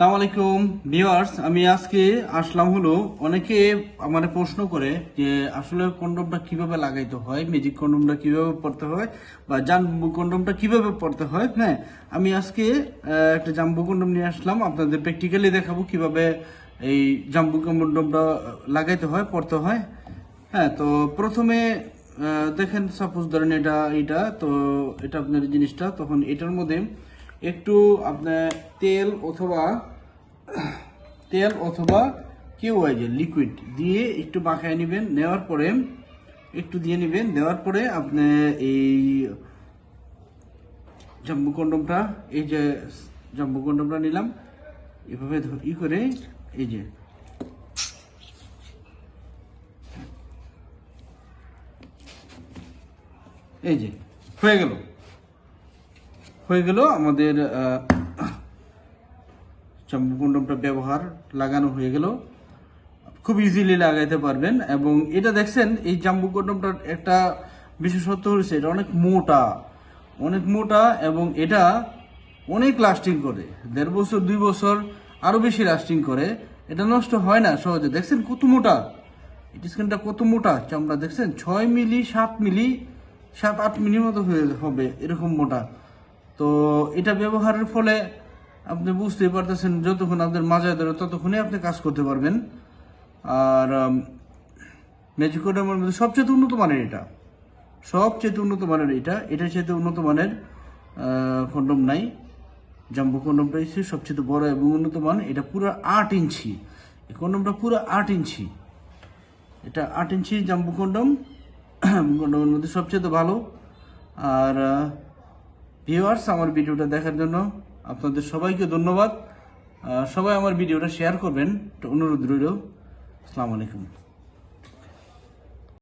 আসসালামু আলাইকুম ভিউয়ার্স, আমি আজকে আসলাম হলো অনেকে আমার প্রশ্ন করে যে আসলে কন্ডোমটা কিভাবে লাগাইতে হয়, ম্যাজিক কন্ডোমটা কিভাবে পড়তে হয় বা জাম্বু কন্ডোমটা কিভাবে পড়তে হয়। হ্যাঁ, আমি আজকে একটা জাম্বু কন্ডোম নিয়ে আসলাম, আপনাদের প্র্যাকটিক্যালি দেখাবো কিভাবে এই জাম্বু কন্ডোমটা লাগাইতে হয়, পড়তে হয়। হ্যাঁ, তো প্রথমে দেখেন, সাপোজ ধরেন এটা তো এটা আপনার জিনিসটা, তখন এটার মধ্যে একটু আপনার তেল অথবা কেউ যে লিকুইড দিয়ে একটু মাখায় নেবেন, নেওয়ার পরে একটু দিয়ে নেবেন, দেওয়ার পরে আপনি এই জাম্বু কন্ডমটা, এই যে জাম্বু কন্ডমটা নিলাম, এভাবে করে এই যে এই যে হয়ে গেল আমাদের জাম্বু কন্ডমটা ব্যবহার লাগানো হয়ে গেল। খুব ইজিলি লাগাইতে পারবেন। এবং এটা দেখছেন, এই জাম্বু কন্ডমটার একটা বিশেষত্ব হচ্ছে এটা অনেক মোটা এবং এটা অনেক লাস্টিং করে, 1.5 বছর 2 বছর আরো বেশি লাস্টিং করে। এটা নষ্ট হয় না সহজে। দেখছেন কত মোটা, এটা স্ক্রিনটা কত মোটা, চামড়া দেখছেন 6 মিলি 7 মিলি 7-8 মিলির মতো হবে, এরকম মোটা। তো এটা ব্যবহারের ফলে আপনি বুঝতেই পারতেছেন, যতক্ষণ আপনার মাজায় ধরে ততক্ষণই আপনি কাজ করতে পারবেন। আর ম্যাজিক কন্ডোমের মধ্যে সবচেয়ে উন্নত মানের এটার সাথে উন্নত মানের কন্ডোম নাই। জাম্বু কন্ডোমটা হচ্ছে সবচেয়ে বড় এবং উন্নত মান। এটা পুরো 8 ইঞ্চি, এই কন্ডোমটা পুরো 8 ইঞ্চি। এটা 8 ইঞ্চি জাম্বু কন্ডোম, কন্ডোমের মধ্যে সবচেয়ে ভালো। আর ভিউয়ার্স, আমার ভিডিওটা দেখার জন্য আপনাদের সবাইকে ধন্যবাদ। সবাই আমার ভিডিওটা শেয়ার করবেন, অনুরোধ রইল। আসসালামু আলাইকুম।